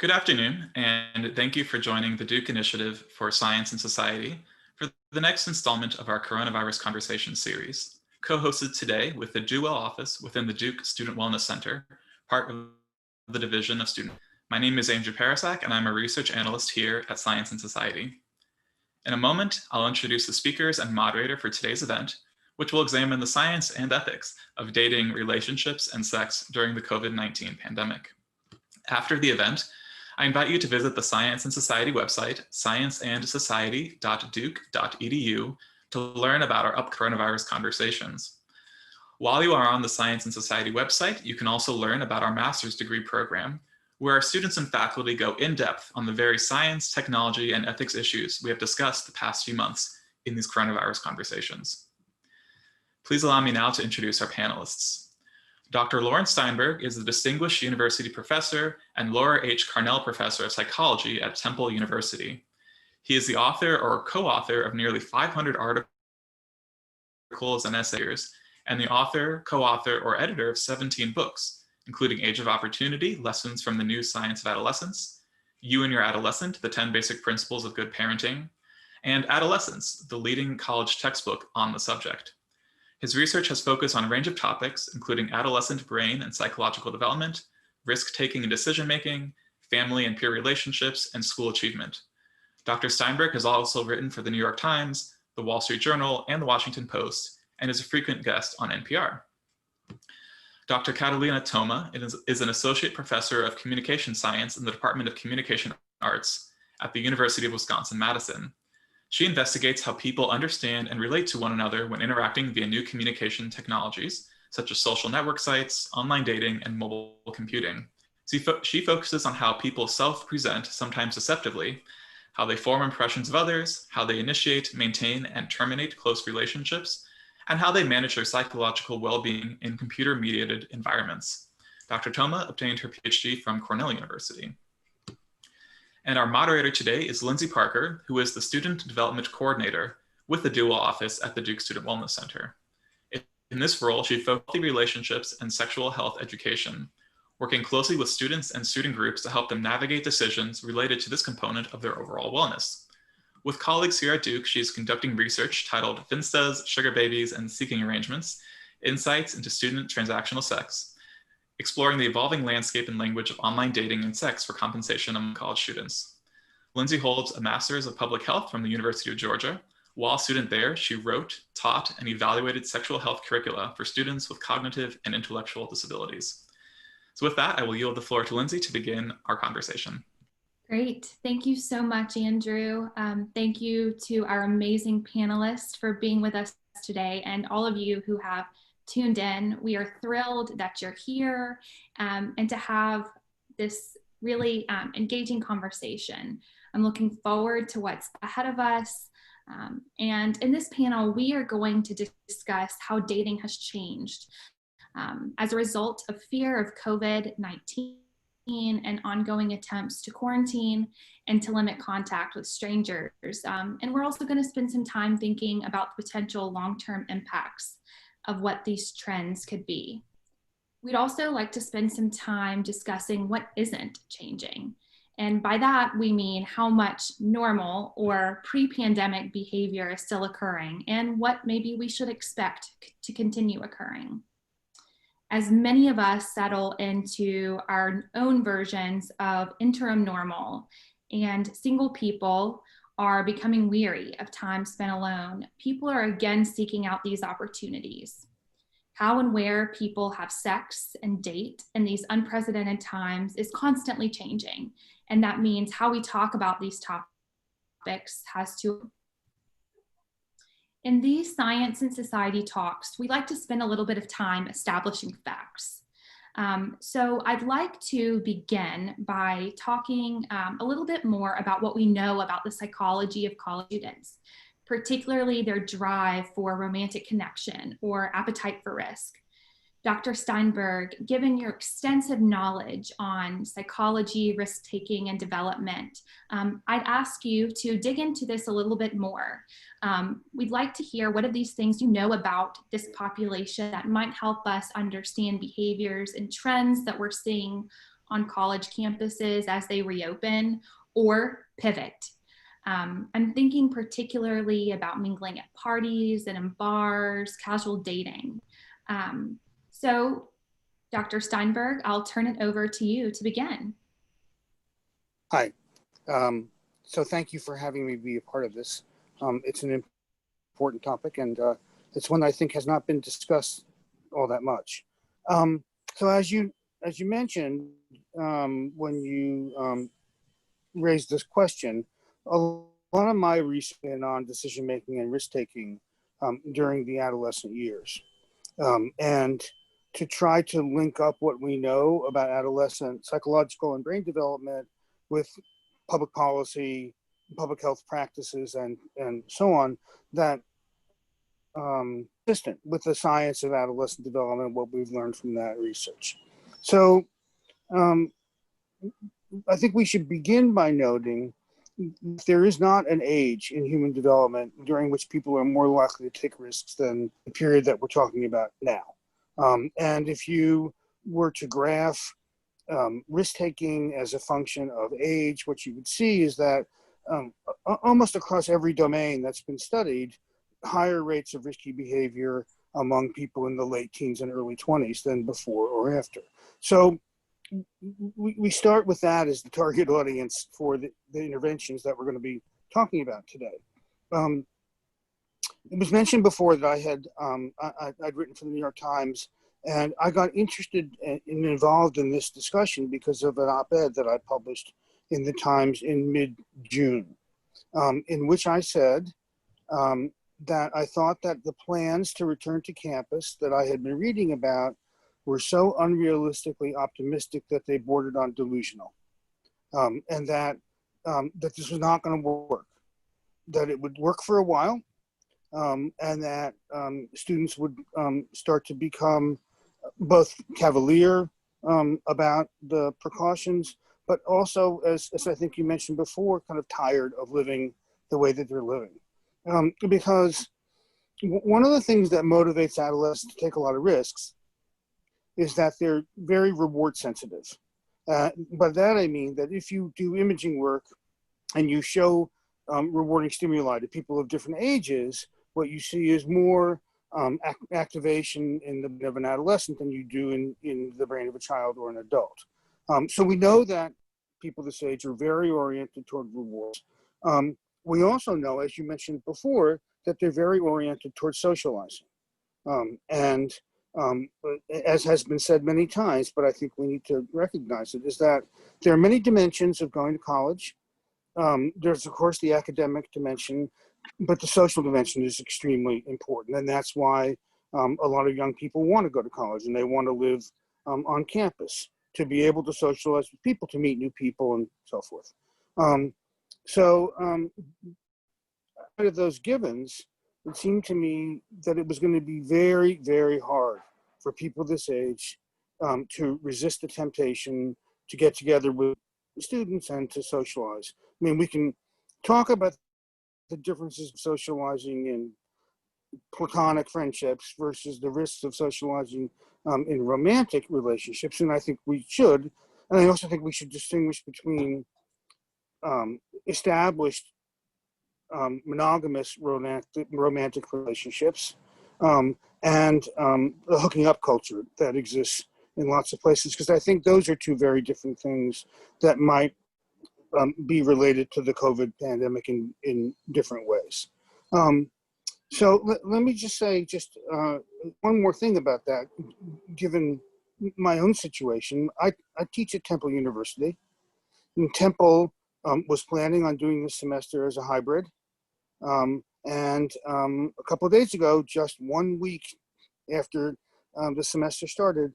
Good afternoon, and thank you for joining the Duke Initiative for Science and Society for the next installment of our Coronavirus Conversation series, co-hosted today with the Duell office within the Duke Student Wellness Center, part of the Division of Student. My name is Andrew Parasak, and I'm a research analyst here at Science and Society. In a moment, I'll introduce the speakers and moderator for today's event, which will examine the science and ethics of dating, relationships, and sex during the COVID-19 pandemic. After the event, I invite you to visit the Science and Society website, scienceandsociety.duke.edu, to learn about our upcoming coronavirus conversations. While you are on the Science and Society website, you can also learn about our master's degree program, where our students and faculty go in depth on the very science, technology, and ethics issues we have discussed the past few months in these coronavirus conversations. Please allow me now to introduce our panelists. Dr. Laurence Steinberg is a distinguished university professor and Laura H. Carnell Professor of Psychology at Temple University. He is the author or co-author of nearly 500 articles and essays, and the author, co-author, or editor of 17 books, including Age of Opportunity, Lessons from the New Science of Adolescence, You and Your Adolescent, The 10 Basic Principles of Good Parenting, and Adolescence, the leading college textbook on the subject. His research has focused on a range of topics, including adolescent brain and psychological development, risk-taking and decision-making, family and peer relationships, and school achievement. Dr. Steinberg has also written for the New York Times, the Wall Street Journal, and the Washington Post, and is a frequent guest on NPR. Dr. Catalina Toma is an associate professor of communication science in the Department of Communication Arts at the University of Wisconsin-Madison. She investigates how people understand and relate to one another when interacting via new communication technologies, such as social network sites, online dating, and mobile computing. She focuses on how people self-present, sometimes deceptively, how they form impressions of others, how they initiate, maintain, and terminate close relationships, and how they manage their psychological well-being in computer-mediated environments. Dr. Toma obtained her Ph.D. from Cornell University. And our moderator today is Lindsay Parker, who is the Student Development Coordinator with the Duell office at the Duke Student Wellness Center. In this role, she focuses on relationships and sexual health education, working closely with students and student groups to help them navigate decisions related to this component of their overall wellness. With colleagues here at Duke, she is conducting research titled Finstas, Sugar Babies, and Seeking Arrangements, Insights into Student Transactional Sex, exploring the evolving landscape and language of online dating and sex for compensation among college students. Lindsay holds a Master's of Public Health from the University of Georgia. While a student there, she wrote, taught, and evaluated sexual health curricula for students with cognitive and intellectual disabilities. So with that, I will yield the floor to Lindsay to begin our conversation. Great. Thank you so much, Andrew. Thank you to our amazing panelists for being with us today and all of you who have tuned in. We are thrilled that you're here and to have this really engaging conversation. I'm looking forward to what's ahead of us. And in this panel, we are going to discuss how dating has changed as a result of fear of COVID-19 and ongoing attempts to quarantine and to limit contact with strangers. And we're also going to spend some time thinking about the potential long-term impacts of what these trends could be. We'd also like to spend some time discussing what isn't changing. And by that, we mean how much normal or pre-pandemic behavior is still occurring and what maybe we should expect to continue occurring. As many of us settle into our own versions of interim normal and single people are becoming weary of time spent alone, people are again seeking out these opportunities. How and where people have sex and date in these unprecedented times is constantly changing. And that means how we talk about these topics has to. In these science and society talks, we like to spend a little bit of time establishing facts. So I'd like to begin by talking a little bit more about what we know about the psychology of college students, particularly their drive for romantic connection or appetite for risk. Dr. Steinberg, given your extensive knowledge on psychology, risk-taking, and development, I'd ask you to dig into this a little bit more. We'd like to hear what are these things you know about this population that might help us understand behaviors and trends that we're seeing on college campuses as they reopen or pivot. I'm thinking particularly about mingling at parties and in bars, casual dating. So, Dr. Steinberg, I'll turn it over to you to begin. Hi. So thank you for having me be a part of this. It's an important topic, and it's one I think has not been discussed all that much. So as you mentioned, when you raised this question, a lot of my research been on decision making and risk taking during the adolescent years, and to try to link up what we know about adolescent psychological and brain development with public policy, public health practices, and so on, that consistent with the science of adolescent development, what we've learned from that research. So I think we should begin by noting there is not an age in human development during which people are more likely to take risks than the period that we're talking about now. And if you were to graph risk-taking as a function of age, what you would see is that almost across every domain that's been studied, higher rates of risky behavior among people in the late teens and early 20s than before or after. So we start with that as the target audience for the interventions that we're going to be talking about today. It was mentioned before that I had I'd written for the New York Times, and I got interested and involved in this discussion because of an op-ed that I published in the Times in mid-June, in which I said that I thought that the plans to return to campus that I had been reading about were so unrealistically optimistic that they bordered on delusional, and that this was not going to work, that it would work for a while, and that students would start to become both cavalier about the precautions, but also, as I think you mentioned before, kind of tired of living the way that they're living. Because one of the things that motivates adolescents to take a lot of risks is that they're very reward sensitive. By that I mean that if you do imaging work and you show rewarding stimuli to people of different ages, what you see is more activation in the brain of an adolescent than you do in the brain of a child or an adult. So we know that people this age are very oriented toward rewards. We also know, as you mentioned before, that they're very oriented towards socializing. And as has been said many times, but I think we need to recognize it, is that there are many dimensions of going to college. There's, of course, the academic dimension, but the social dimension is extremely important. And that's why a lot of young people want to go to college, and they want to live on campus to be able to socialize with people, to meet new people, and so forth. Out of those givens, it seemed to me that it was going to be very, very hard for people this age to resist the temptation to get together with students and to socialize. I mean, we can talk about the differences of socializing in platonic friendships versus the risks of socializing in romantic relationships, and I think we should. And I also think we should distinguish between established monogamous romantic relationships and the hooking up culture that exists in lots of places, because I think those are two very different things that might be related to the COVID pandemic in different ways. So let me just say one more thing about that. Given my own situation, I teach at Temple University, and Temple was planning on doing this semester as a hybrid. And a couple of days ago, just 1 week after the semester started,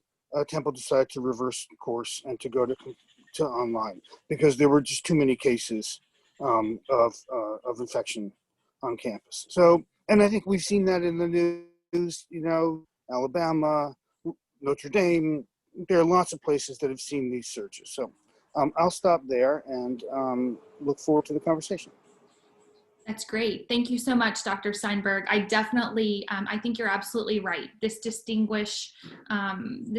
Temple decided to reverse course and to go to online because there were just too many cases of infection on campus. So, and I think we've seen that in the news, Alabama, Notre Dame. There are lots of places that have seen these surges. So I'll stop there and look forward to the conversation. That's great. Thank you so much, Dr. Steinberg. I definitely, I think you're absolutely right. This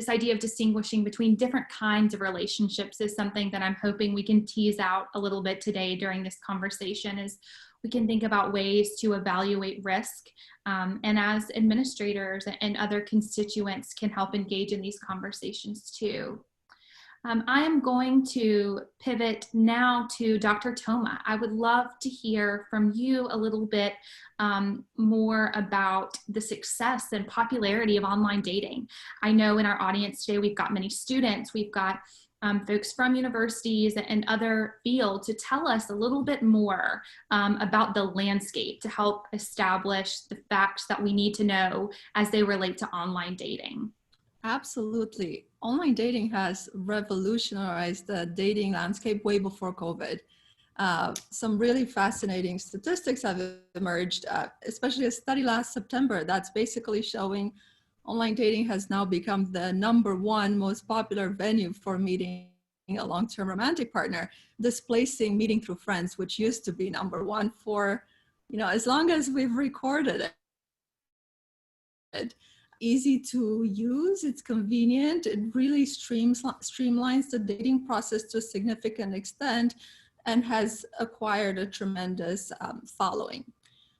idea of distinguishing between different kinds of relationships is something that I'm hoping we can tease out a little bit today during this conversation, as we can think about ways to evaluate risk, and as administrators and other constituents can help engage in these conversations too. I am going to pivot now to Dr. Toma. I would love to hear from you a little bit more about the success and popularity of online dating. I know in our audience today, we've got many students, we've got folks from universities and other fields to tell us a little bit more about the landscape to help establish the facts that we need to know as they relate to online dating. Absolutely. Online dating has revolutionized the dating landscape way before COVID. Some really fascinating statistics have emerged, especially a study last September that's basically showing online dating has now become the #1 most popular venue for meeting a long-term romantic partner, displacing meeting through friends, which used to be #1 for, as long as we've recorded it. Easy to use, it's convenient, it really streamlines the dating process to a significant extent and has acquired a tremendous following.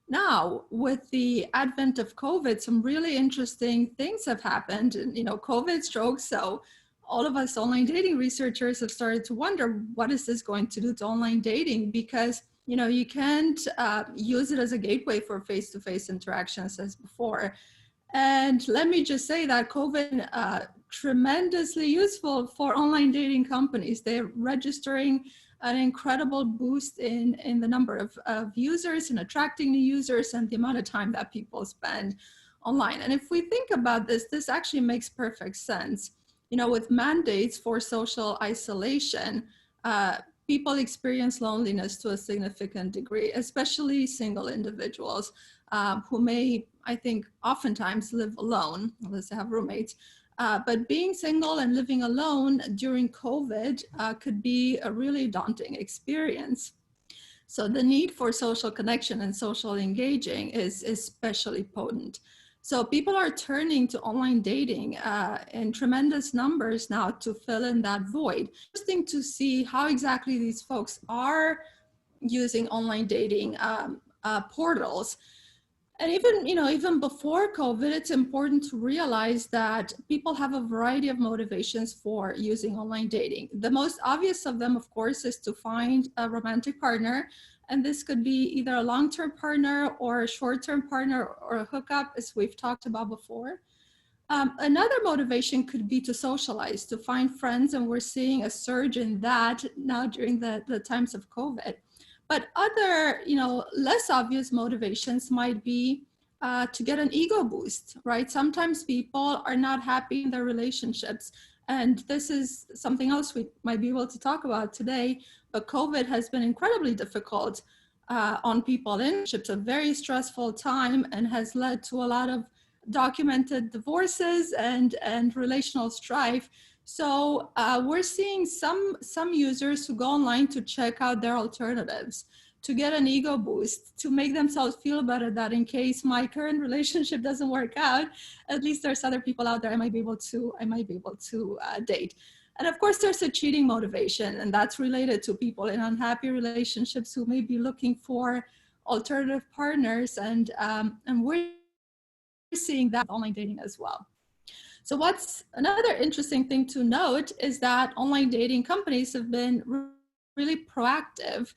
Now, with the advent of COVID, some really interesting things have happened. And, COVID struck, so all of us online dating researchers have started to wonder, what is this going to do to online dating? Because, you can't use it as a gateway for face-to-face interactions as before. And let me just say that COVID tremendously useful for online dating companies. They're registering an incredible boost in the number of users and attracting new users and the amount of time that people spend online. And if we think about this, this actually makes perfect sense. With mandates for social isolation, people experience loneliness to a significant degree, especially single individuals who may, I think, oftentimes live alone, unless they have roommates. But being single and living alone during COVID could be a really daunting experience. So the need for social connection and social engaging is especially potent. So people are turning to online dating in tremendous numbers now to fill in that void. Interesting to see how exactly these folks are using online dating portals. And even before COVID, it's important to realize that people have a variety of motivations for using online dating. The most obvious of them, of course, is to find a romantic partner. And this could be either a long-term partner or a short-term partner or a hookup, as we've talked about before. Another motivation could be to socialize, to find friends, and we're seeing a surge in that now during the times of COVID. But other, less obvious motivations might be to get an ego boost, right? Sometimes people are not happy in their relationships. And this is something else we might be able to talk about today. But COVID has been incredibly difficult on people in relationships, a very stressful time, and has led to a lot of documented divorces and relational strife. So we're seeing some users who go online to check out their alternatives, to get an ego boost, to make themselves feel better that in case my current relationship doesn't work out, at least there's other people out there I might be able to date. And of course, there's a cheating motivation, and that's related to people in unhappy relationships who may be looking for alternative partners, and we're seeing that online dating as well. So what's another interesting thing to note is that online dating companies have been really proactive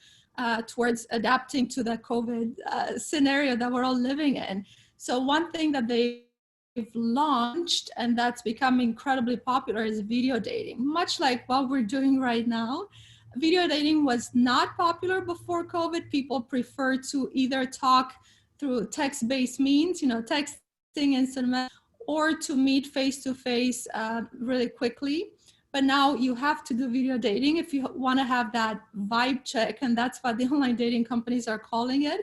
towards adapting to the COVID scenario that we're all living in. So one thing that they've launched, and that's become incredibly popular, is video dating. Much like what we're doing right now, video dating was not popular before COVID. People prefer to either talk through text-based means, texting, instant messaging, or to meet face-to-face really quickly. But now you have to do video dating if you want to have that vibe check, and that's what the online dating companies are calling it,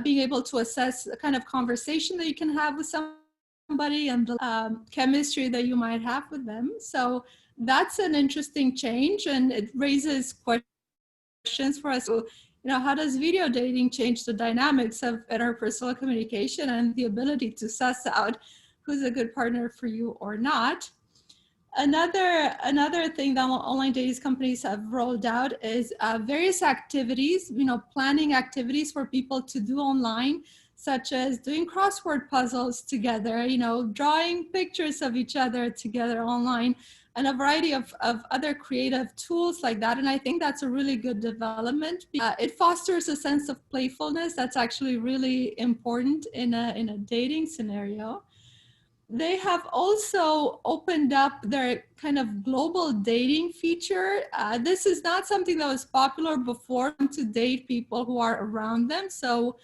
being able to assess the kind of conversation that you can have with somebody and the chemistry that you might have with them. So that's an interesting change, and it raises questions for us. So, how does video dating change the dynamics of interpersonal communication and the ability to suss out who's a good partner for you or not? Another thing that online dating companies have rolled out is various activities, planning activities for people to do online, such as doing crossword puzzles together, drawing pictures of each other together online, and a variety of other creative tools like that. And I think that's a really good development. It fosters a sense of playfulness that's actually really important in a dating scenario. They have also opened up their kind of global dating feature. This is not something that was popular before, to date people who are around them. So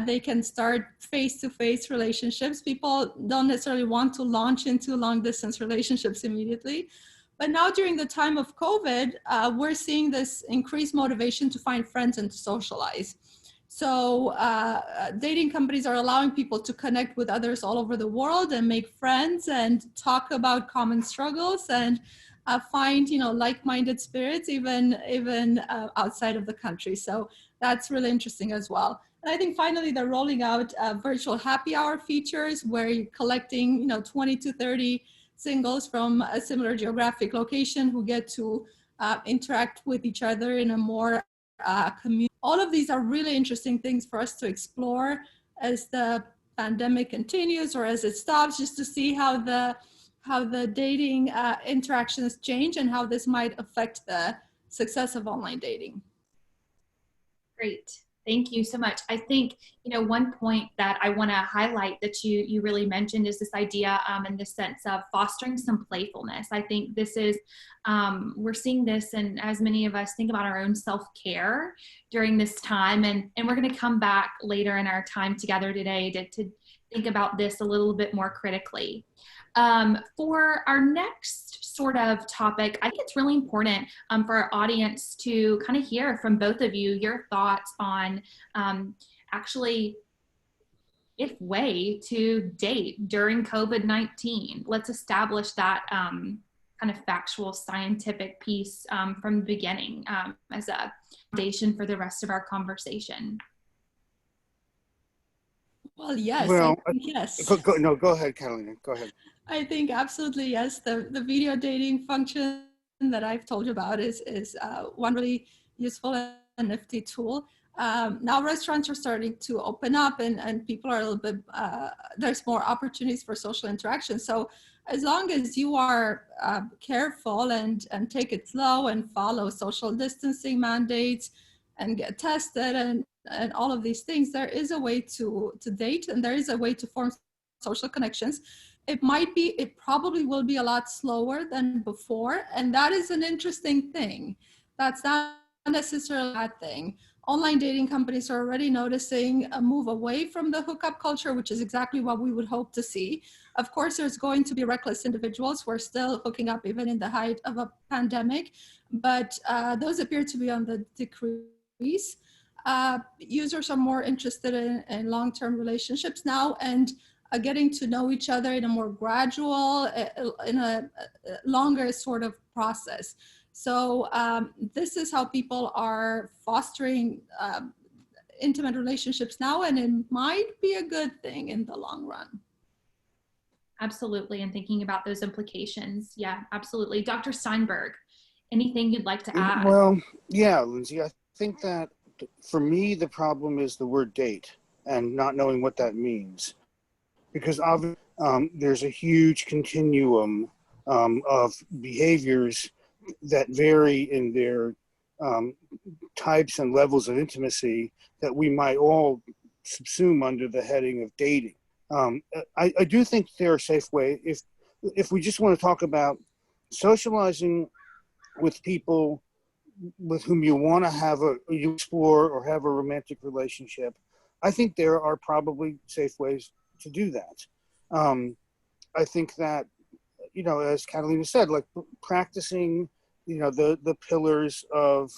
they can start face-to-face relationships. People don't necessarily want to launch into long-distance relationships immediately. But now during the time of COVID, we're seeing this increased motivation to find friends and to socialize. So dating companies are allowing people to connect with others all over the world and make friends and talk about common struggles and find, like-minded spirits even outside of the country. So that's really interesting as well. And I think finally they're rolling out virtual happy hour features where you're collecting, 20 to 30 singles from a similar geographic location who get to interact with each other in a more community. All of these are really interesting things for us to explore as the pandemic continues or as it stops, just to see how the dating interactions change and how this might affect the success of online dating. Great. Thank you so much. I think, one point that I want to highlight that you really mentioned is this idea in the sense of fostering some playfulness. I think this is, we're seeing this, and as many of us think about our own self-care during this time, and we're going to come back later in our time together today to think about this a little bit more critically. For our next sort of topic, I think it's really important for our audience to kind of hear from both of you your thoughts on actually if way to date during COVID-19. Let's establish that kind of factual scientific piece from the beginning as a foundation for the rest of our conversation. Well, yes. Well, yes. Go ahead, Catalina. Go ahead. I think absolutely yes. The video dating function that I've told you about is one really useful and nifty tool. Now restaurants are starting to open up and people are a little bit, there's more opportunities for social interaction. So as long as you are careful and take it slow and follow social distancing mandates and get tested and all of these things, there is a way to date and there is a way to form social connections. It probably will be a lot slower than before. And that is an interesting thing. That's not necessarily a bad thing. Online dating companies are already noticing a move away from the hookup culture, which is exactly what we would hope to see. Of course, there's going to be reckless individuals who are still hooking up even in the height of a pandemic, but those appear to be on the decrease. Users are more interested in long-term relationships now and getting to know each other in a more gradual, in a longer sort of process. So this is how people are fostering intimate relationships now, and it might be a good thing in the long run. Absolutely, and thinking about those implications. Yeah, absolutely. Dr. Steinberg, anything you'd like to add? Well, yeah, Lindsay, I think that for me, the problem is the word date and not knowing what that means. Because obviously there's a huge continuum of behaviors that vary in their types and levels of intimacy that we might all subsume under the heading of dating. I do think there are safe ways. If we just want to talk about socializing with people with whom you want to you explore or have a romantic relationship, I think there are probably safe ways to do that. I think that, as Catalina said, like practicing, the pillars of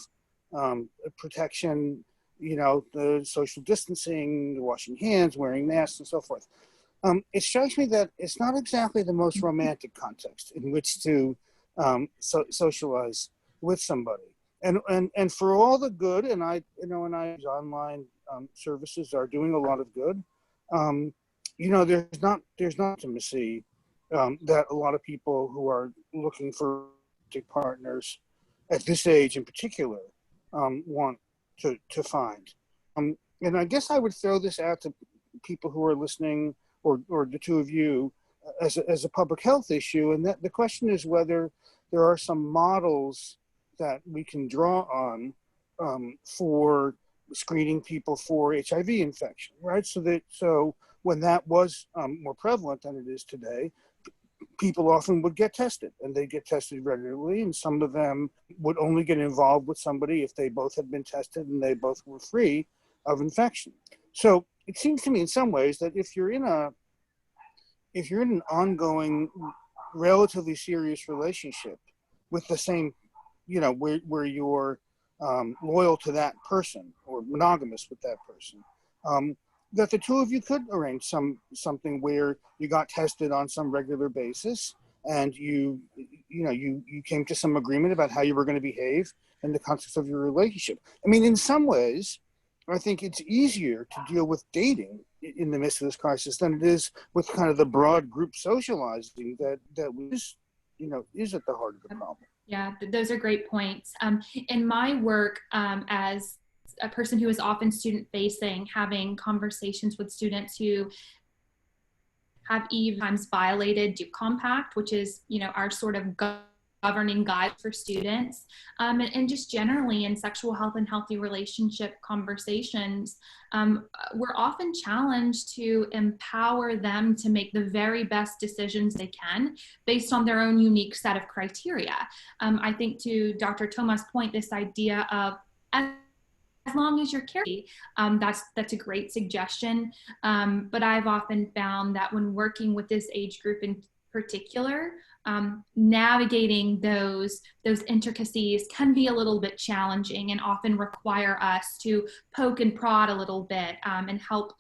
protection, the social distancing, the washing hands, wearing masks, and so forth. It strikes me that it's not exactly the most romantic context in which to socialize with somebody. And for all the good, and online services are doing a lot of good. There's not intimacy that a lot of people who are looking for partners at this age in particular want to find. And I guess I would throw this out to people who are listening, or the two of you, as a public health issue. And that the question is whether there are some models that we can draw on for screening people for HIV infection, right? So when that was more prevalent than it is today, people often would get tested, and they get tested regularly, and some of them would only get involved with somebody if they both had been tested and they both were free of infection. So it seems to me in some ways that if you're in an ongoing, relatively serious relationship with the same, where you're loyal to that person or monogamous with that person, that the two of you could arrange something where you got tested on some regular basis, and you came to some agreement about how you were going to behave in the context of your relationship. I mean, in some ways, I think it's easier to deal with dating in the midst of this crisis than it is with kind of the broad group socializing that is at the heart of the problem. Yeah, those are great points. In my work as a person who is often student-facing, having conversations with students who have times violated Duke Compact, which is, our sort of governing guide for students, and just generally in sexual health and healthy relationship conversations, we're often challenged to empower them to make the very best decisions they can based on their own unique set of criteria. I think to Dr. Thomas' point, this idea of as long as you're careful, that's a great suggestion. But I've often found that when working with this age group in particular, navigating those intricacies can be a little bit challenging and often require us to poke and prod a little bit and help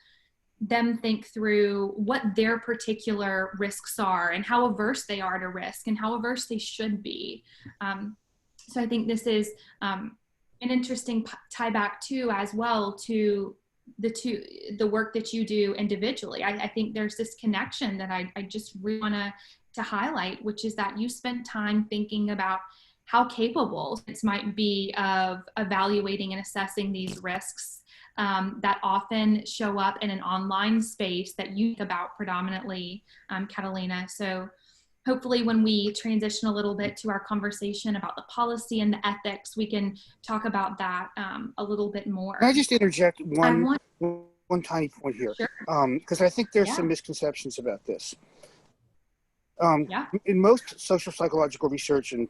them think through what their particular risks are and how averse they are to risk and how averse they should be. So I think this is an interesting tie back too, as well, to the work that you do individually. I think there's this connection that I just really want to highlight, which is that you spent time thinking about how capable it might be of evaluating and assessing these risks that often show up in an online space that you think about predominantly, Catalina. So hopefully when we transition a little bit to our conversation about the policy and the ethics, we can talk about that a little bit more. Can I just interject one tiny point here? Sure. Because I think there's some misconceptions about this. Yeah. In most social psychological research and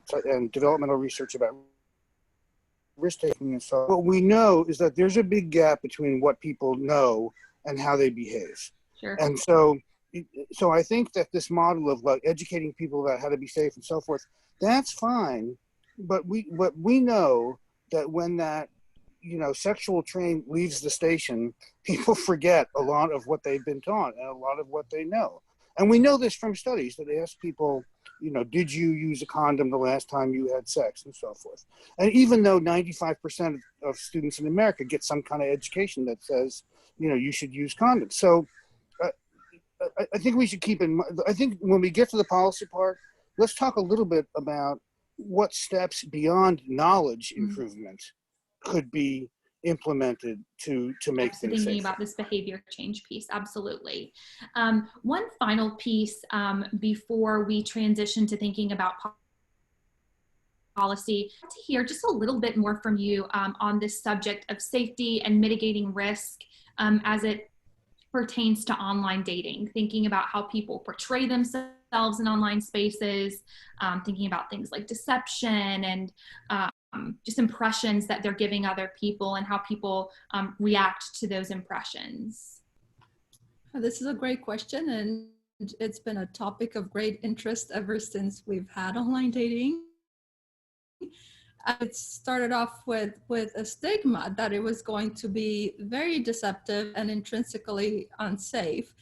developmental research about risk taking and so on, what we know is that there's a big gap between what people know and how they behave. Sure. And so I think that this model of like educating people about how to be safe and so forth, that's fine. But we know that when that sexual train leaves the station, people forget a lot of what they've been taught and a lot of what they know. And we know this from studies that ask people, did you use a condom the last time you had sex and so forth. And even though 95% of students in America get some kind of education that says, you should use condoms. So I think we should keep in mind, I think when we get to the policy part, let's talk a little bit about what steps beyond knowledge improvement could be implemented to make things thinking safer. About this behavior change piece. Absolutely. One final piece before we transition to thinking about policy, to hear just a little bit more from you on this subject of safety and mitigating risk as it pertains to online dating, thinking about how people portray themselves in online spaces, thinking about things like deception and just impressions that they're giving other people and how people react to those impressions. This is a great question, and it's been a topic of great interest ever since we've had online dating. It started off with a stigma that it was going to be very deceptive and intrinsically unsafe.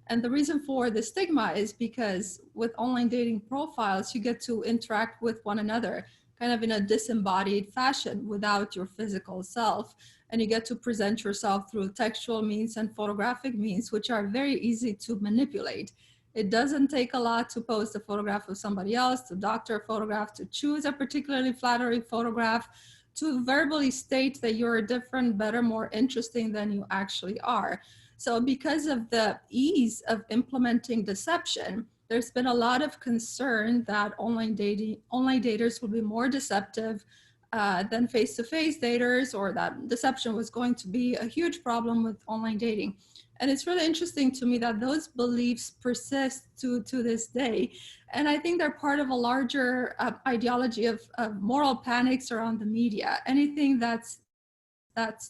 And the reason for the stigma is because with online dating profiles, you get to interact with one another. kind of in a disembodied fashion without your physical self. And you get to present yourself through textual means and photographic means, which are very easy to manipulate. It doesn't take a lot to post a photograph of somebody else, to doctor a photograph, to choose a particularly flattering photograph, to verbally state that you're different, better, more interesting than you actually are. So because of the ease of implementing deception, there's been a lot of concern that online daters will be more deceptive than face-to-face daters, or that deception was going to be a huge problem with online dating. And it's really interesting to me that those beliefs persist to this day. And I think they're part of a larger ideology of moral panics around the media. Anything that's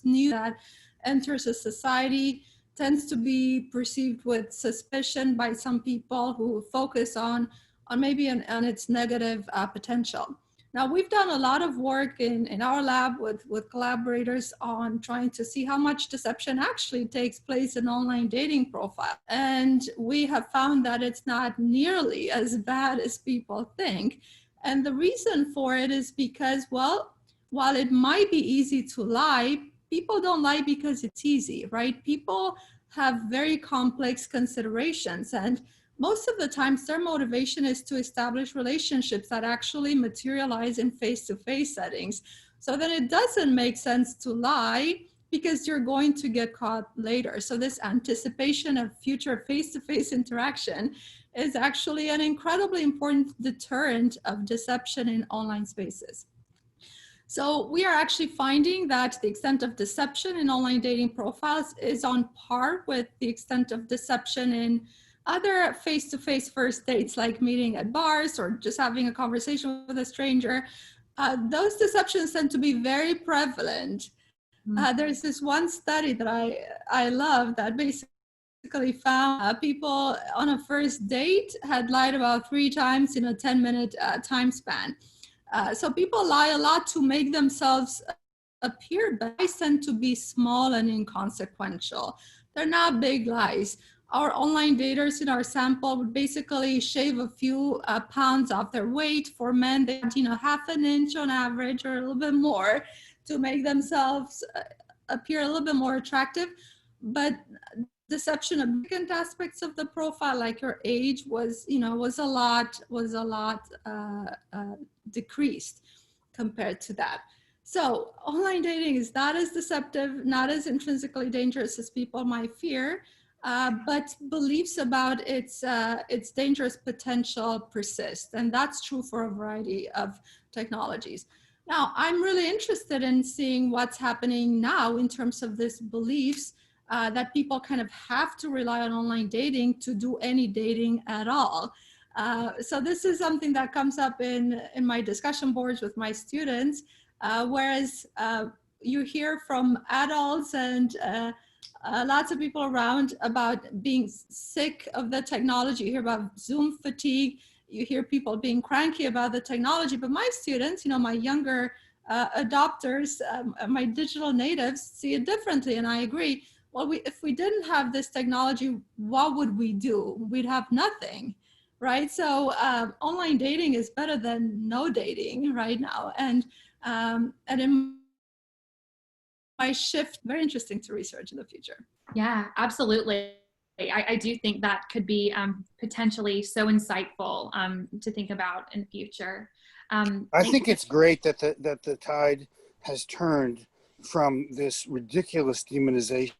new, that enters a society, tends to be perceived with suspicion by some people who focus on maybe on its negative potential. Now, we've done a lot of work in our lab with collaborators on trying to see how much deception actually takes place in online dating profiles. And we have found that it's not nearly as bad as people think. And the reason for it is because, well, while it might be easy to lie, people don't lie because it's easy, right? People have very complex considerations, and most of the times their motivation is to establish relationships that actually materialize in face-to-face settings. So then it doesn't make sense to lie because you're going to get caught later. So this anticipation of future face-to-face interaction is actually an incredibly important deterrent of deception in online spaces. So we are actually finding that the extent of deception in online dating profiles is on par with the extent of deception in other face-to-face first dates, like meeting at bars or just having a conversation with a stranger. Those deceptions tend to be very prevalent. There's this one study that I love that basically found people on a first date had lied about 3 times in a 10-minute time span. So people lie a lot to make themselves appear, but lies tend to be small and inconsequential. They're not big lies. Our online daters in our sample would basically shave a few pounds off their weight. For men, they had, half an inch on average or a little bit more to make themselves appear a little bit more attractive. But deception of different aspects of the profile, like your age, was a lot decreased compared to that. So online dating is not as deceptive, not as intrinsically dangerous as people might fear, but beliefs about its dangerous potential persist, and that's true for a variety of technologies. Now, I'm really interested in seeing what's happening now in terms of these beliefs that people kind of have to rely on online dating to do any dating at all. So this is something that comes up in my discussion boards with my students, whereas you hear from adults and lots of people around about being sick of the technology. You hear about Zoom fatigue. You hear people being cranky about the technology. But my students, my younger adopters, my digital natives, see it differently, and I agree. Well, if we didn't have this technology, what would we do? We'd have nothing, right? So online dating is better than no dating right now, and it might shift. Very interesting to research in the future. Yeah, absolutely. I do think that could be potentially so insightful to think about in the future. I think it's great that the tide has turned from this ridiculous demonization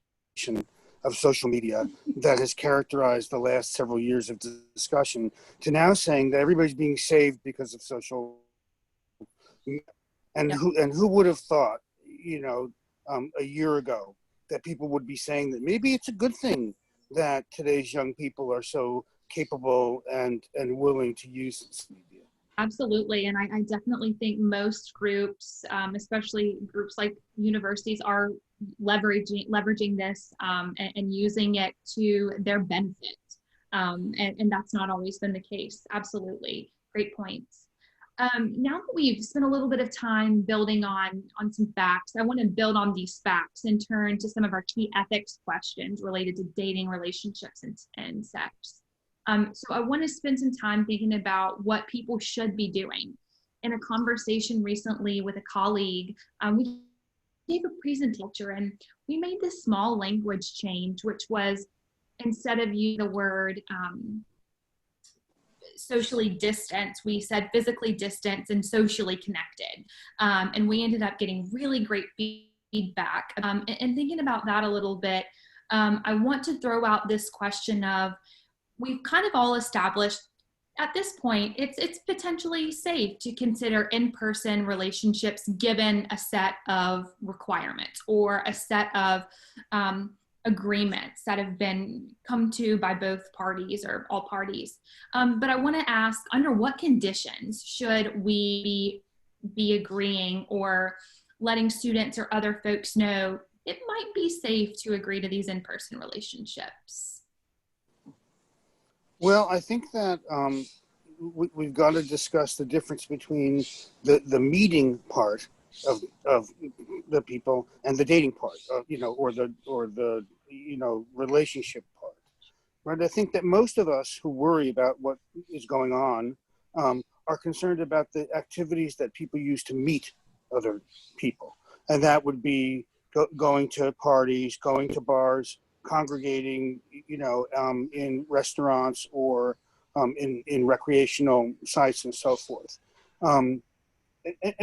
of social media that has characterized the last several years of discussion to now saying that everybody's being saved because of social. And who would have thought, a year ago, that people would be saying that maybe it's a good thing that today's young people are so capable and willing to use social media. Absolutely. And I definitely think most groups, especially groups like universities, are leveraging this and using it to their benefit. And that's not always been the case. Absolutely. Great points. Now that we've spent a little bit of time building on some facts, I want to build on these facts and turn to some of our key ethics questions related to dating, relationships, and sex. So I want to spend some time thinking about what people should be doing in a conversation recently with a colleague, we gave a presentation and we made this small language change, which was instead of using the word socially distant, we said physically distant and socially connected. And we ended up getting really great feedback. And thinking about that a little bit, I want to throw out this question of, we've kind of all established at this point, it's potentially safe to consider in-person relationships given a set of requirements or a set of agreements that have been come to by both parties or all parties. But I want to ask, under what conditions should we be agreeing or letting students or other folks know it might be safe to agree to these in-person relationships? Well, I think that we've got to discuss the difference between the meeting part of the people and the dating part, or the relationship part. Right? I think that most of us who worry about what is going on are concerned about the activities that people use to meet other people, and that would be going to parties, going to bars, congregating, in restaurants or in recreational sites and so forth. And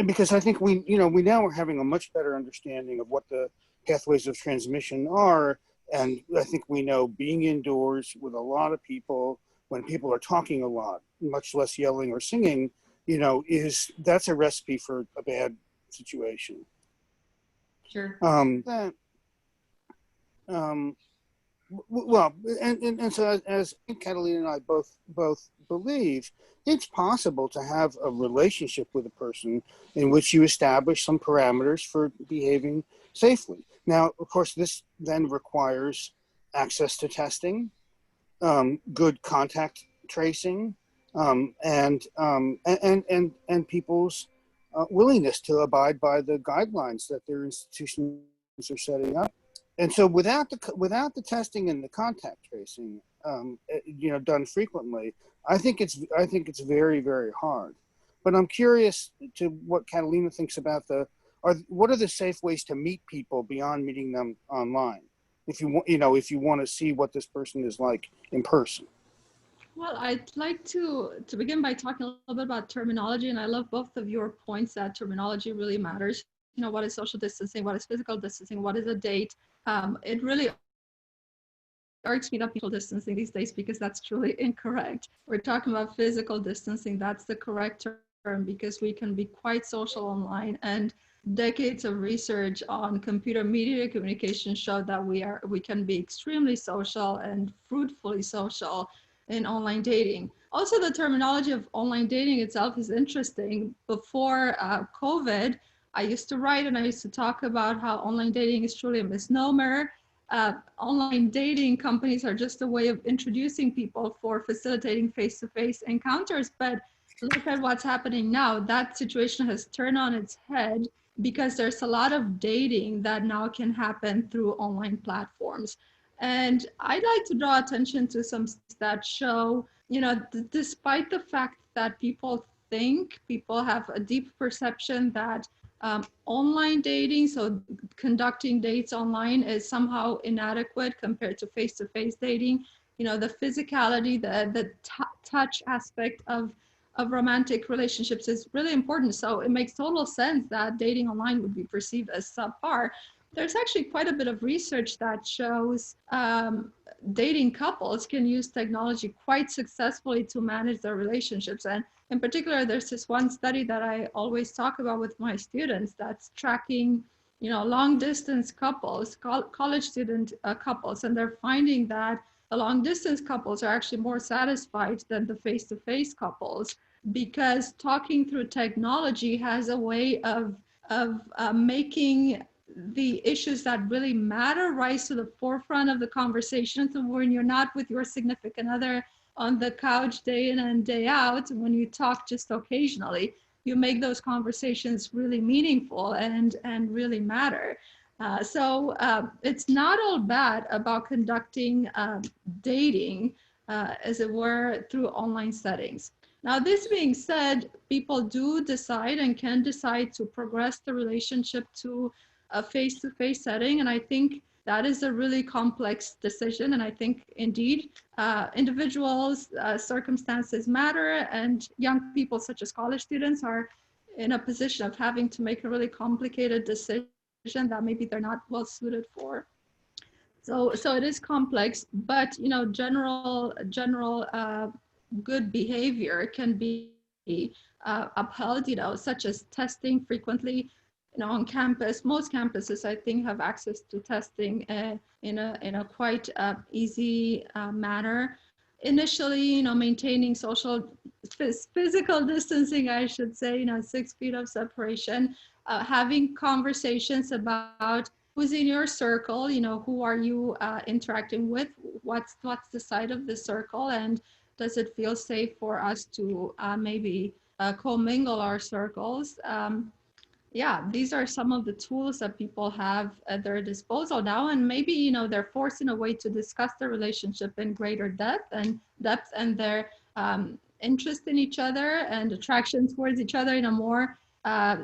because I think we now are having a much better understanding of what the pathways of transmission are. And I think we know being indoors with a lot of people, when people are talking a lot, much less yelling or singing, that's a recipe for a bad situation. Sure. Well, and so as Catalina and I both believe, it's possible to have a relationship with a person in which you establish some parameters for behaving safely. Now, of course, this then requires access to testing, good contact tracing, and people's willingness to abide by the guidelines that their institutions are setting up. And so without the testing and the contact tracing, done frequently, I think it's very, very hard. But I'm curious to what Catalina thinks about what are the safe ways to meet people beyond meeting them online? If you want to see what this person is like in person. Well, I'd like to begin by talking a little bit about terminology, and I love both of your points that terminology really matters. What is social distancing? What is physical distancing? What is a date? It really irks me that people distancing these days because that's truly incorrect. We're talking about physical distancing. That's the correct term because we can be quite social online, and decades of research on computer mediated communication show that we can be extremely social and fruitfully social in online dating. Also, the terminology of online dating itself is interesting. Before COVID, I used to write and I used to talk about how online dating is truly a misnomer. Online dating companies are just a way of introducing people for facilitating face-to-face encounters. But look at what's happening now. That situation has turned on its head because there's a lot of dating that now can happen through online platforms. And I'd like to draw attention to some studies that show, despite the fact that people have a deep perception that online dating, so conducting dates online, is somehow inadequate compared to face-to-face dating. The physicality, the touch aspect of romantic relationships is really important. So it makes total sense that dating online would be perceived as subpar. There's actually quite a bit of research that shows dating couples can use technology quite successfully to manage their relationships. And in particular, there's this one study that I always talk about with my students that's tracking, long distance couples, college student couples, and they're finding that the long distance couples are actually more satisfied than the face-to-face couples because talking through technology has a way of making the issues that really matter rise to the forefront of the conversation. So when you're not with your significant other on the couch day in and day out, when you talk just occasionally, you make those conversations really meaningful and really matter. So it's not all bad about conducting dating, as it were, through online settings. Now, this being said, people do decide and can decide to progress the relationship to a face-to-face setting. And I think that is a really complex decision. And I think indeed individuals' circumstances matter, and young people such as college students are in a position of having to make a really complicated decision that maybe they're not well suited for. So it is complex, but general good behavior can be upheld, such as testing frequently, on campus. Most campuses, I think, have access to testing in a quite easy manner. Initially, maintaining physical distancing, I should say, 6 feet of separation, having conversations about who's in your circle, who are you interacting with, what's the side of the circle, and does it feel safe for us to maybe commingle our circles? Yeah, these are some of the tools that people have at their disposal now, and maybe they're forced in a way to discuss the relationship in greater depth and their interest in each other and attraction towards each other in a more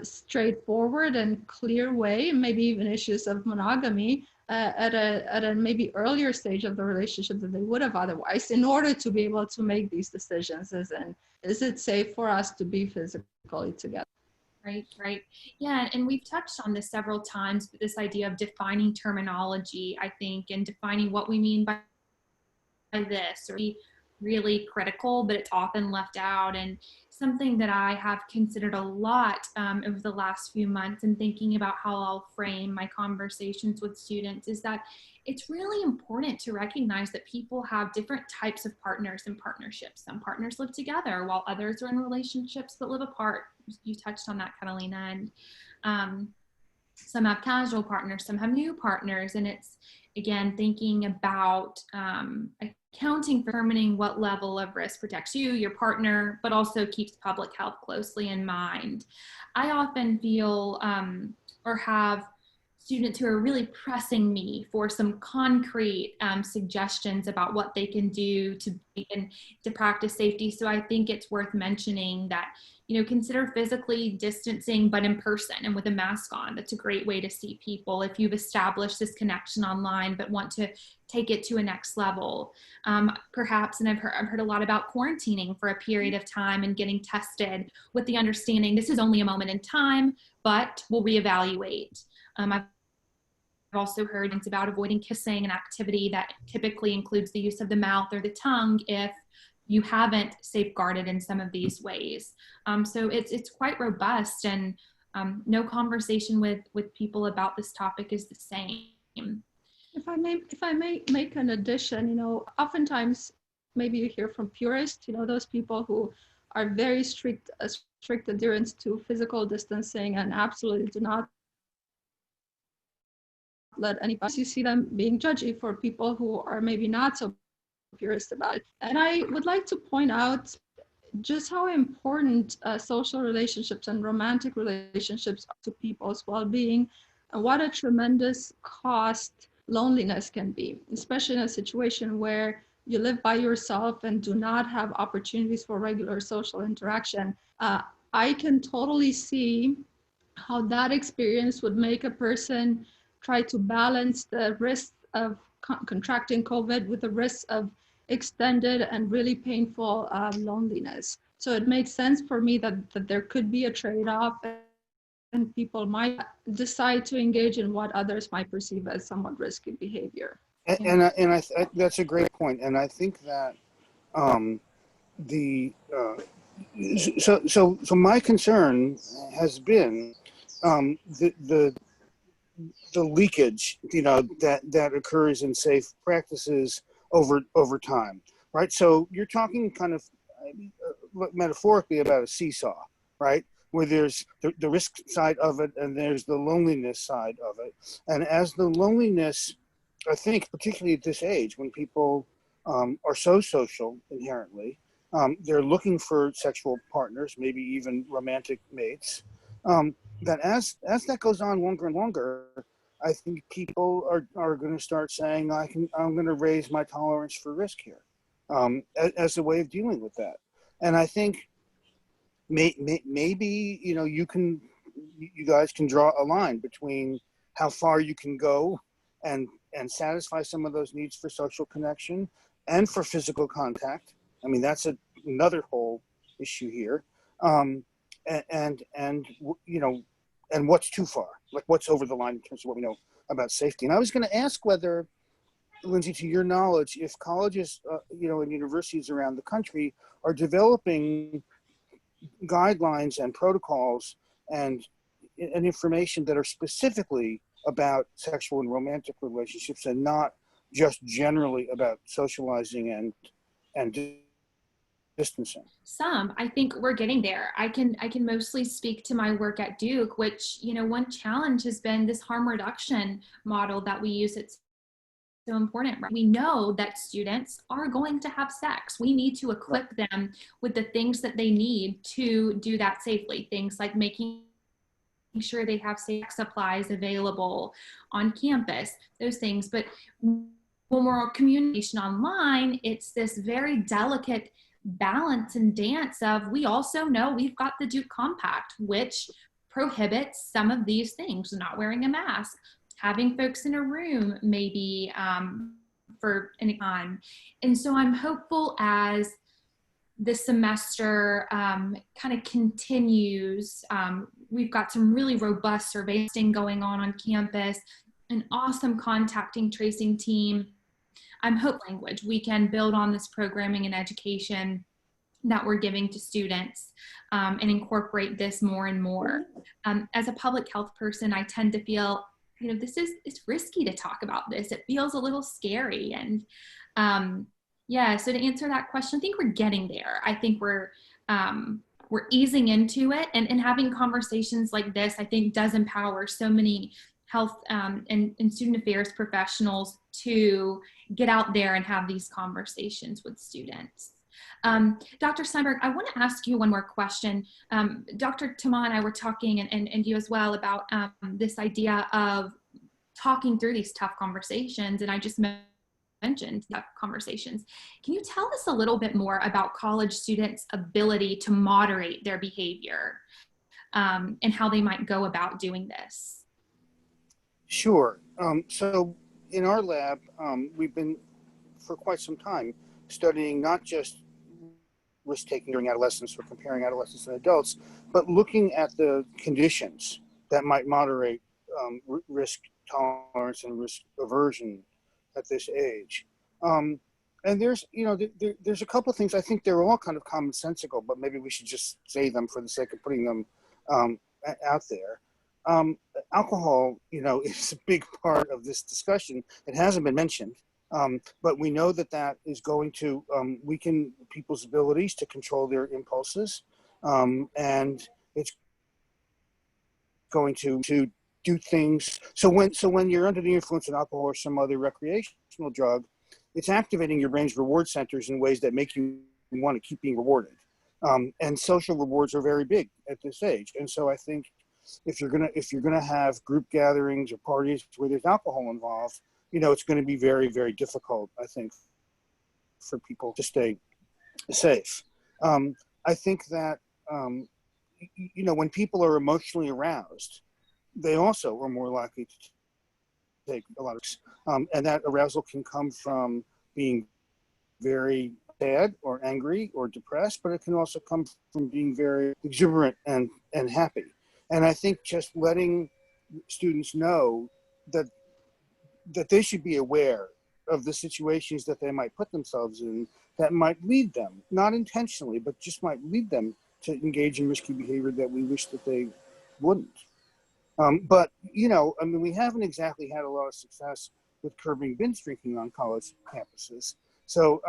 straightforward and clear way, maybe even issues of monogamy at a maybe earlier stage of the relationship than they would have otherwise, in order to be able to make these decisions, as in, is it safe for us to be physically together? Right. Yeah, and we've touched on this several times, but this idea of defining terminology, I think, and defining what we mean by this, or really critical, but it's often left out. And something that I have considered a lot over the last few months and thinking about how I'll frame my conversations with students is that it's really important to recognize that people have different types of partners and partnerships. Some partners live together while others are in relationships but live apart. You touched on that, Catalina. And some have casual partners, some have new partners. And it's, again, thinking about accounting for determining what level of risk protects you, your partner, but also keeps public health closely in mind. I often feel or have students who are really pressing me for some concrete suggestions about what they can do to practice safety. So I think it's worth mentioning that, consider physically distancing, but in person and with a mask on. That's a great way to see people if you've established this connection online, but want to take it to a next level. Perhaps, and I've heard a lot about quarantining for a period of time and getting tested with the understanding this is only a moment in time, but we'll reevaluate. I've also heard it's about avoiding kissing, an activity that typically includes the use of the mouth or the tongue if you haven't safeguarded in some of these ways. So it's quite robust, and no conversation with people about this topic is the same. If I may make an addition, oftentimes maybe you hear from purists, those people who are very strict adherence to physical distancing and absolutely do not let anybody. You see them being judgy for people who are maybe not so purist about it. And I would like to point out just how important social relationships and romantic relationships are to people's well-being, and what a tremendous cost loneliness can be, especially in a situation where you live by yourself and do not have opportunities for regular social interaction. I can totally see how that experience would make a person try to balance the risk of contracting COVID with the risk of extended and really painful loneliness. So it makes sense for me that there could be a trade-off, and people might decide to engage in what others might perceive as somewhat risky behavior. And that's a great point. And I think that so my concern has been the leakage, that occurs in safe practices over time, right? So you're talking kind of metaphorically about a seesaw, right? Where there's the risk side of it and there's the loneliness side of it. And as the loneliness, I think, particularly at this age, when people are so social inherently, they're looking for sexual partners, maybe even romantic mates, that as that goes on longer and longer, I think people are going to start saying, I'm going to raise my tolerance for risk here, as a way of dealing with that. And I think maybe, you know, you guys can draw a line between how far you can go and satisfy some of those needs for social connection and for physical contact. I mean, that's another whole issue here. And you know, and what's too far, like what's over the line in terms of what we know about safety. And I was going to ask whether, Lindsay, to your knowledge, if colleges, you know, and universities around the country are developing guidelines and protocols and information that are specifically about sexual and romantic relationships and not just generally about socializing and distancing. I think we're getting there. I can mostly speak to my work at Duke, which, you know, one challenge has been this harm reduction model that we use. It's so important. Right? We know that students are going to have sex. We need to equip them with the things that they need to do that safely. Things like making sure they have safe supplies available on campus, those things. But when we're communication online, it's this very delicate balance and dance of, we also know we've got the Duke Compact, which prohibits some of these things, not wearing a mask, having folks in a room maybe for any time. And so I'm hopeful as this semester kind of continues. We've got some really robust surveying going on campus, an awesome contacting tracing team. I'm hoping language, we can build on this programming and education that we're giving to students and incorporate this more and more. As a public health person, I tend to feel, you know, it's risky to talk about this. It feels a little scary. And yeah, so to answer that question, I think we're getting there. I think we're easing into it, and having conversations like this, I think, does empower so many health and student affairs professionals to get out there and have these conversations with students. Dr. Steinberg, I want to ask you one more question. Dr. Tama and I were talking, and you as well, about this idea of talking through these tough conversations, and I just mentioned tough conversations. Can you tell us a little bit more about college students' ability to moderate their behavior and how they might go about doing this? Sure. So in our lab, we've been for quite some time studying not just risk-taking during adolescence or comparing adolescents and adults, but looking at the conditions that might moderate risk tolerance and risk aversion at this age. And there's, you know, there's a couple of things. I think they're all kind of commonsensical, but maybe we should just say them for the sake of putting them out there. Alcohol, you know, is a big part of this discussion. It hasn't been mentioned, but we know that is going to weaken people's abilities to control their impulses, and it's going to do things. So when you're under the influence of alcohol or some other recreational drug, it's activating your brain's reward centers in ways that make you want to keep being rewarded. And social rewards are very big at this age. And so I think if you're gonna have group gatherings or parties where there's alcohol involved, you know, it's going to be very, very difficult, I think, for people to stay safe. I think that you know, when people are emotionally aroused, they also are more likely to take a lot of, and that arousal can come from being very sad or angry or depressed, but it can also come from being very exuberant and happy. And I think just letting students know that they should be aware of the situations that they might put themselves in that might lead them, not intentionally, but just might lead them to engage in risky behavior that we wish that they wouldn't. But, you know, I mean, we haven't exactly had a lot of success with curbing binge drinking on college campuses. So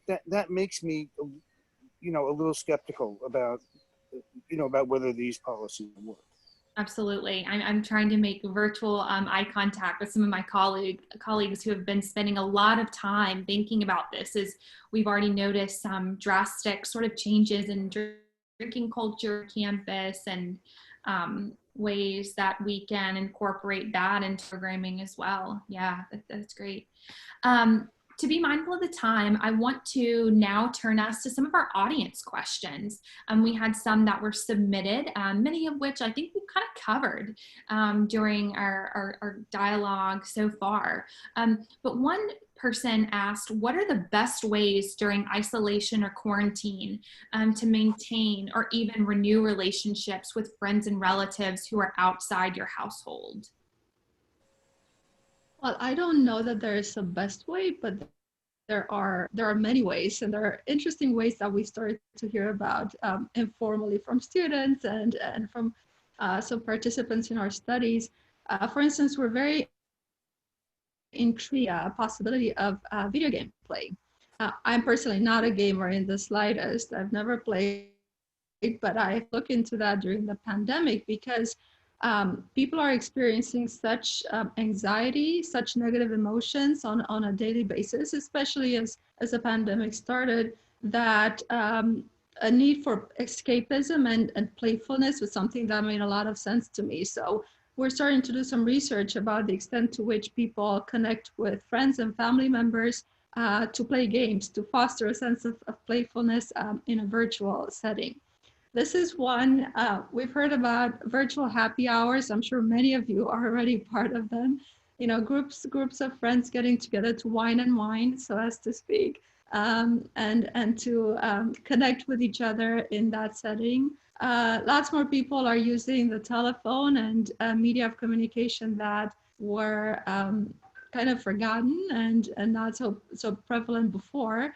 that makes me, you know, a little skeptical about, you know, about whether these policies work. Absolutely. I'm trying to make virtual eye contact with some of my colleagues who have been spending a lot of time thinking about this, as we've already noticed some drastic sort of changes in drinking culture campus, and ways that we can incorporate that into programming as well. Yeah, that's great. to be mindful of the time, I want to now turn us to some of our audience questions. We had some that were submitted, many of which I think we've kind of covered during our dialogue so far. But one person asked, what are the best ways during isolation or quarantine to maintain or even renew relationships with friends and relatives who are outside your household? Well, I don't know that there is a best way, but there are many ways, and there are interesting ways that we started to hear about informally from students and from some participants in our studies. For instance, we're very intrigued possibility of video game play. I'm personally not a gamer in the slightest. I've never played, but I looked into that during the pandemic because people are experiencing such anxiety, such negative emotions on a daily basis, especially as the pandemic started, that a need for escapism and playfulness was something that made a lot of sense to me. So we're starting to do some research about the extent to which people connect with friends and family members to play games, to foster a sense of playfulness in a virtual setting. This is one, we've heard about virtual happy hours. I'm sure many of you are already part of them. You know, groups of friends getting together to wine and wine, so as to speak, and to connect with each other in that setting. Lots more people are using the telephone and media of communication that were kind of forgotten and not so prevalent before.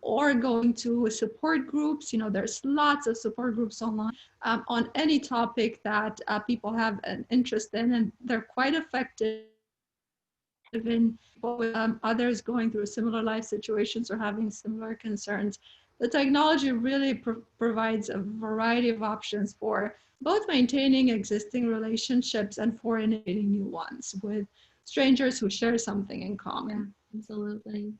Or going to support groups. You know, there's lots of support groups online on any topic that people have an interest in, and they're quite effective in with others going through similar life situations or having similar concerns. The technology really provides a variety of options for both maintaining existing relationships and for initiating new ones with strangers who share something in common. Yeah, absolutely.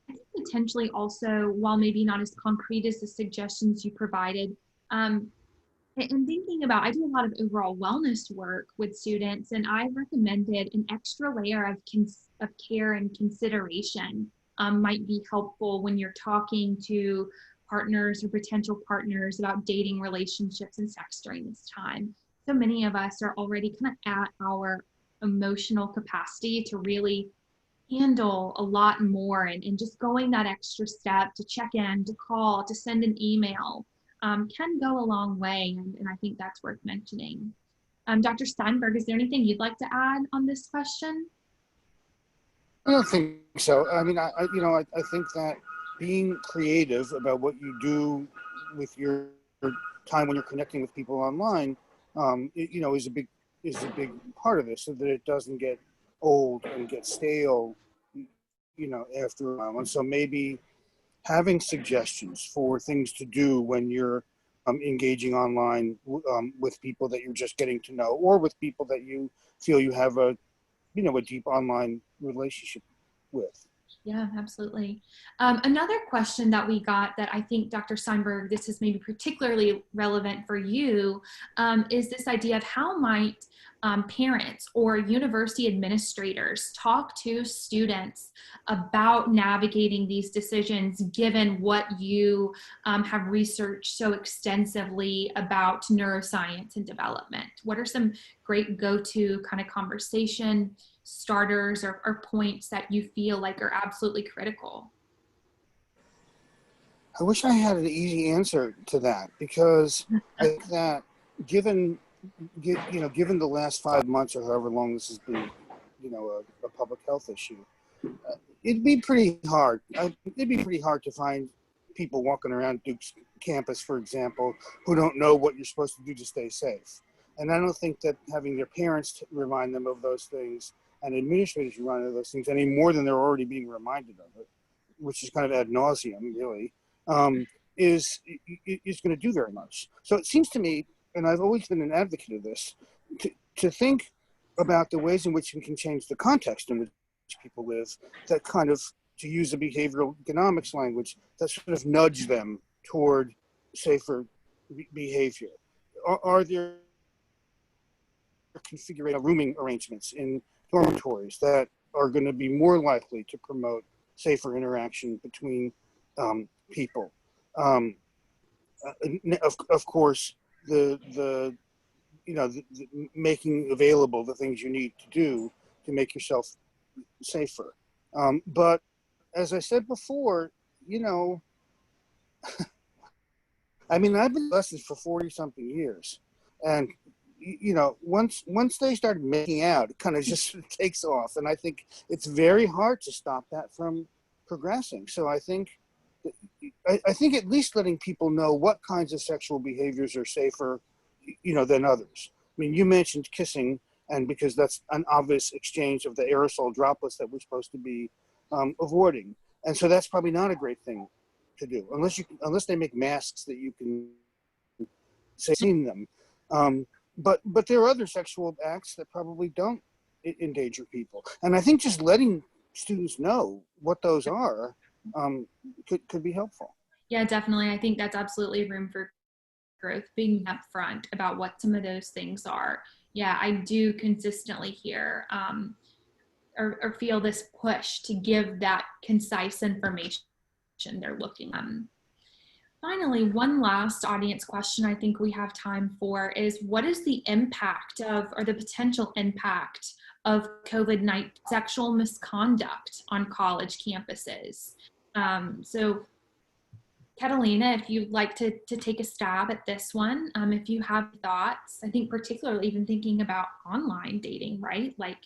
I think potentially also, while maybe not as concrete as the suggestions you provided, in thinking about, I do a lot of overall wellness work with students, and I recommended an extra layer of care and consideration might be helpful when you're talking to partners or potential partners about dating relationships and sex during this time. So many of us are already kind of at our emotional capacity to really handle a lot more, and just going that extra step to check in, to call, to send an email can go a long way, and I think that's worth mentioning. Dr. Steinberg, is there anything you'd like to add on this question? I don't think so. I mean, I think that being creative about what you do with your time when you're connecting with people online, is a big part of this, so that it doesn't get old and get stale, after a while. And so maybe having suggestions for things to do when you're engaging online with people that you're just getting to know, or with people that you feel you have a deep online relationship with. Yeah, absolutely. Another question that we got that I think, Dr. Steinberg, this is maybe particularly relevant for you, is this idea of how might parents or university administrators talk to students about navigating these decisions, given what you have researched so extensively about neuroscience and development? What are some great go-to kind of conversation starters or points that you feel like are absolutely critical? I wish I had an easy answer to that, because I think that given the last 5 months or however long this has been, a public health issue, it'd be pretty hard. It'd be pretty hard to find people walking around Duke's campus, for example, who don't know what you're supposed to do to stay safe. And I don't think that having their parents remind them of those things and administrators remind them of those things any more than they're already being reminded of it, which is kind of ad nauseum, really, is going to do very much. So it seems to me, and I've always been an advocate of this, to think about the ways in which we can change the context in which people live, that kind of, to use a behavioral economics language, that sort of nudge them toward safer behavior. Are there configuration rooming arrangements in dormitories that are going to be more likely to promote safer interaction between people. Of course, the making available the things you need to do to make yourself safer. But as I said before, I mean, I've been lessons for 40 something years, and once they start making out, it kind of just takes off, and I think it's very hard to stop that from progressing. So I think at least letting people know what kinds of sexual behaviors are safer, than others. I mean, you mentioned kissing, and because that's an obvious exchange of the aerosol droplets that we're supposed to be avoiding, and so that's probably not a great thing to do unless they make masks that you can say seen them. But there are other sexual acts that probably don't endanger people, and I think just letting students know what those are could be helpful. Yeah, definitely. I think that's absolutely room for growth, being upfront about what some of those things are. Yeah, I do consistently hear or feel this push to give that concise information they're looking at. Finally, one last audience question I think we have time for is, what is the impact of, or the potential impact of COVID-19 sexual misconduct on college campuses? So Catalina, if you'd like to take a stab at this one, if you have thoughts, I think particularly even thinking about online dating, right? Like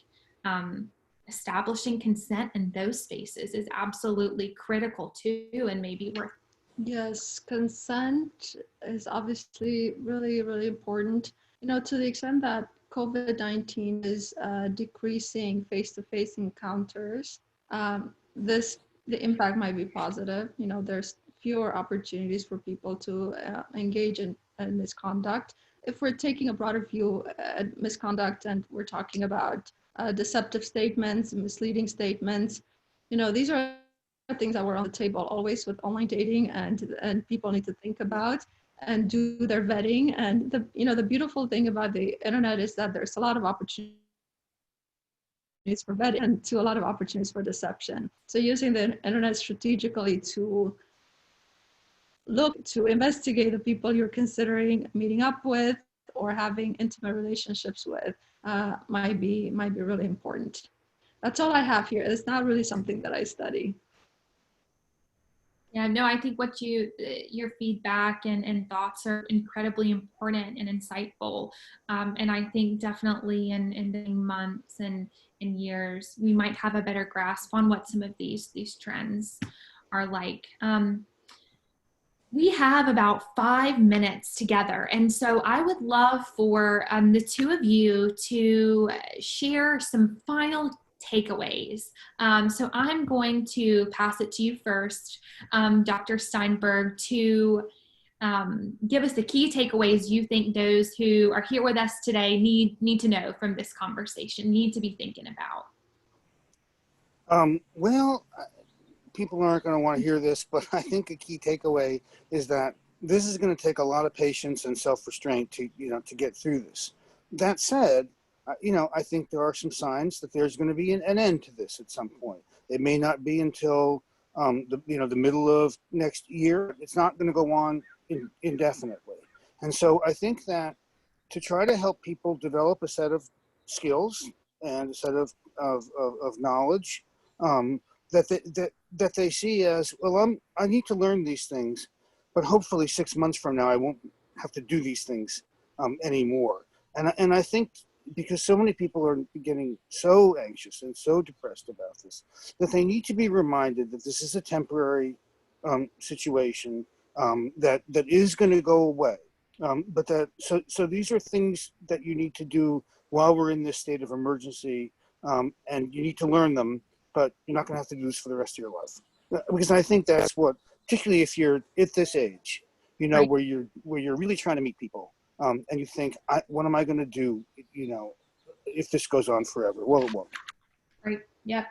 establishing consent in those spaces is absolutely critical too, and maybe worth. Yes, consent is obviously really, really important. To the extent that COVID-19 is decreasing face-to-face encounters, the impact might be positive. There's fewer opportunities for people to engage in misconduct. If we're taking a broader view at misconduct and we're talking about deceptive statements, misleading statements, these are things that were on the table always with online dating, and people need to think about and do their vetting. And the beautiful thing about the internet is that there's a lot of opportunities for vetting and to a lot of opportunities for deception. So using the internet strategically to look to investigate the people you're considering meeting up with or having intimate relationships with might be really important. That's all I have here. It's not really something that I study. Yeah, no, I think what your feedback and thoughts are incredibly important and insightful. And I think definitely in the months and in years, we might have a better grasp on what some of these trends are like. We have about 5 minutes together. And so I would love for the two of you to share some final takeaways. So I'm going to pass it to you first, Dr. Steinberg, to give us the key takeaways you think those who are here with us today need to know from this conversation, need to be thinking about. Well, people aren't going to want to hear this, but I think a key takeaway is that this is going to take a lot of patience and self-restraint to get through this. That said, I think there are some signs that there's going to be an end to this at some point. It may not be until the middle of next year. It's not going to go on indefinitely. And so I think that to try to help people develop a set of skills and a set of knowledge that they see as, well, I need to learn these things, but hopefully 6 months from now I won't have to do these things anymore. And I think because so many people are getting so anxious and so depressed about this, that they need to be reminded that this is a temporary situation that is going to go away. But so these are things that you need to do while we're in this state of emergency, and you need to learn them, but you're not going to have to do this for the rest of your life. Because I think that's what, particularly if you're at this age, right, where you're really trying to meet people, and you think, what am I going to do, if this goes on forever? Well, it won't. Right. Yep.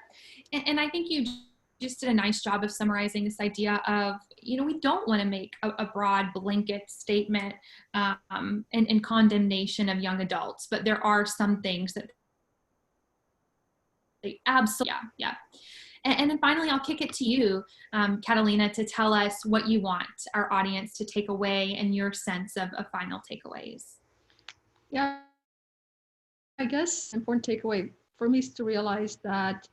And I think you just did a nice job of summarizing this idea of, we don't want to make a broad blanket statement in condemnation of young adults, but there are some things that they absolutely, yeah. And then finally, I'll kick it to you, Catalina, to tell us what you want our audience to take away and your sense of final takeaways. Yeah, I guess important takeaway for me is to realize that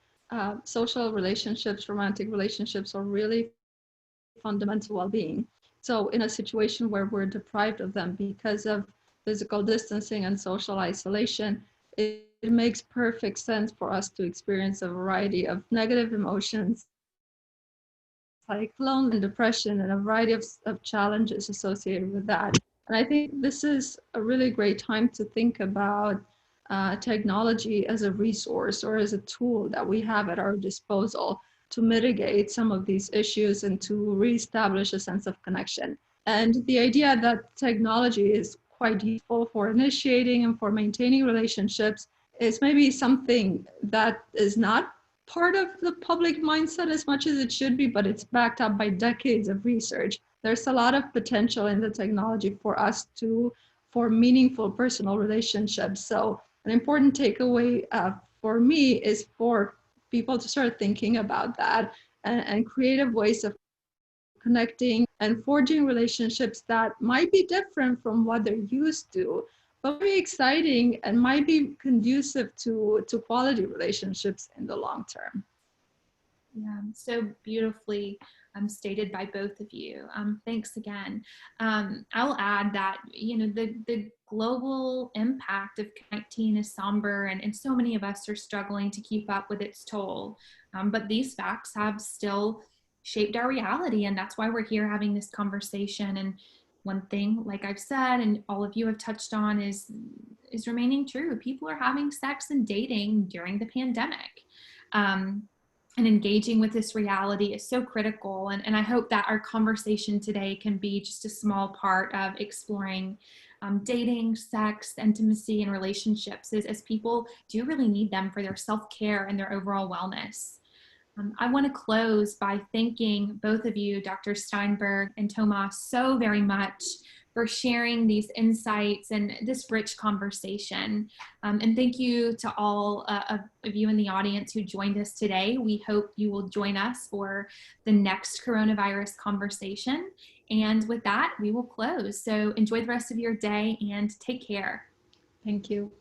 social relationships, romantic relationships are really fundamental well-being. So in a situation where we're deprived of them because of physical distancing and social isolation, it makes perfect sense for us to experience a variety of negative emotions like loneliness and depression and a variety of challenges associated with that. And I think this is a really great time to think about technology as a resource or as a tool that we have at our disposal to mitigate some of these issues and to reestablish a sense of connection. And the idea that technology is quite useful for initiating and for maintaining relationships is maybe something that is not part of the public mindset as much as it should be, but it's backed up by decades of research. There's a lot of potential in the technology for us to form meaningful personal relationships. So an important takeaway for me is for people to start thinking about that and creative ways of connecting and forging relationships that might be different from what they're used to, but very exciting and might be conducive to quality relationships in the long term. Yeah, so beautifully stated by both of you. Thanks again. I'll add that, you know, the global impact of COVID-19 is somber, and so many of us are struggling to keep up with its toll. But these facts have still shaped our reality, and that's why we're here having this conversation. And one thing, like I've said, and all of you have touched on, is remaining true. People are having sex and dating during the pandemic. And engaging with this reality is so critical. And I hope that our conversation today can be just a small part of exploring dating, sex, intimacy, and relationships as people do really need them for their self-care and their overall wellness. I want to close by thanking both of you, Dr. Steinberg and Tomas, so very much for sharing these insights and this rich conversation. And thank you to all of you in the audience who joined us today. We hope you will join us for the next coronavirus conversation. And with that, we will close. So enjoy the rest of your day and take care. Thank you.